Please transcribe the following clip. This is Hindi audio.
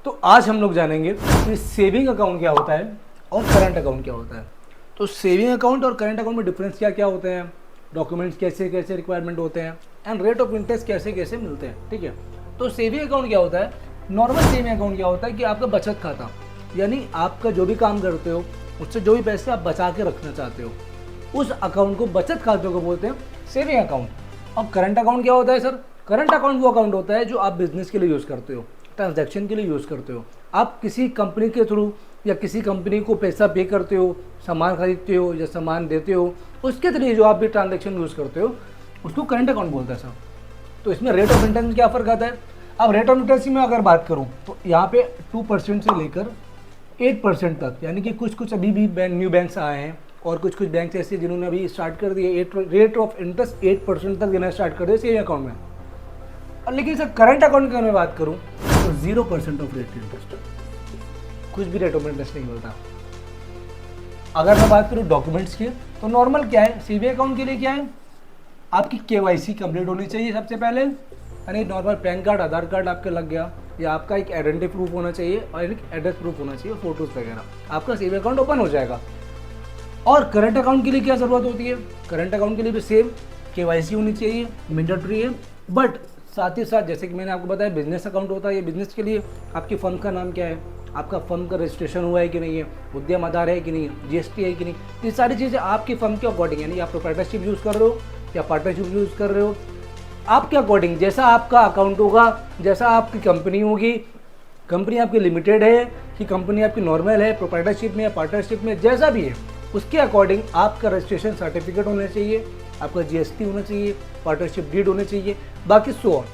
तो आज हम लोग जानेंगे कि सेविंग अकाउंट क्या होता है और करंट अकाउंट क्या होता है। तो सेविंग अकाउंट और करंट अकाउंट में डिफरेंस क्या क्या होते हैं, डॉक्यूमेंट्स कैसे कैसे रिक्वायरमेंट होते हैं एंड रेट ऑफ इंटरेस्ट कैसे कैसे मिलते हैं। ठीक है, तो सेविंग अकाउंट क्या होता है, नॉर्मल सेविंग अकाउंट क्या होता है कि आपका बचत खाता, यानी आपका जो भी काम करते हो उससे जो भी पैसे आप बचा के रखना चाहते हो उस अकाउंट को, बचत खाते को बोलते हैं सेविंग अकाउंट। और करंट अकाउंट क्या होता है सर, करंट अकाउंट वो अकाउंट होता है जो आप बिजनेस के लिए यूज़ करते हो, ट्रांजैक्शन के लिए यूज़ करते हो। आप किसी कंपनी के थ्रू या किसी कंपनी को पैसा पे करते हो, सामान खरीदते हो या सामान देते हो, उसके थ्रू जो आप भी ट्रांजैक्शन यूज़ करते हो उसको करंट अकाउंट बोलता है सर। तो इसमें रेट ऑफ इंटरेस्ट में क्या फ़र्क आता है। अब रेट ऑफ इंटरेस्ट में अगर बात करूँ तो यहाँ पे 2% से लेकर 8% तक, यानी कि कुछ कुछ अभी भी न्यू बैंक्स आए हैं और कुछ कुछ बैंक्स ऐसे जिन्होंने अभी स्टार्ट कर दिए रेट ऑफ इंटरेस्ट 8% तक देना स्टार्ट कर दिया सेविंग अकाउंट में। और लेकिन सर करंट अकाउंट की अगर मैं बात करूँ तो 0% ऑफ रेट इंटरेस्ट, कुछ भी रेट ऑफ इंटरेस्ट नहीं मिलता। अगर मैं बात करूँ डॉक्यूमेंट्स की तो नॉर्मल क्या है, सेविंग अकाउंट के लिए क्या है, आपकी केवाईसी कंप्लीट होनी चाहिए सबसे पहले, यानी नॉर्मल पैन कार्ड आधार कार्ड आपका लग गया, या आपका एक आइडेंटिटी प्रूफ होना चाहिए और एक एड्रेस प्रूफ होना चाहिए, फोटोज वगैरह, आपका सेविंग अकाउंट ओपन हो जाएगा। और करंट अकाउंट के लिए क्या ज़रूरत होती है, करंट अकाउंट के लिए भी सेम केवाईसी होनी चाहिए, मैंडेटरी है। बट साथ ही साथ जैसे कि मैंने आपको बताया बिजनेस अकाउंट होता है, ये बिजनेस के लिए आपकी फर्म का नाम क्या है, आपका फर्म का रजिस्ट्रेशन हुआ है कि नहीं है, उद्यम आधार है कि नहीं है, जीएसटी है कि नहीं, ये सारी चीज़ें आपकी फर्म के अकॉर्डिंग, यानी आप प्रोप्राइटरशिप यूज़ कर रहे हो या पार्टनरशिप यूज़ कर रहे हो, आपके अकॉर्डिंग जैसा आपका अकाउंट होगा, जैसा आपकी कंपनी होगी, कंपनी आपकी लिमिटेड है कि कंपनी आपकी नॉर्मल है, प्रोप्राइटरशिप में या पार्टनरशिप में, जैसा भी है उसके अकॉर्डिंग आपका रजिस्ट्रेशन सर्टिफिकेट होना चाहिए, आपका जीएसटी होना चाहिए, पार्टनरशिप डीड होनी चाहिए, बाकी सो ऑन।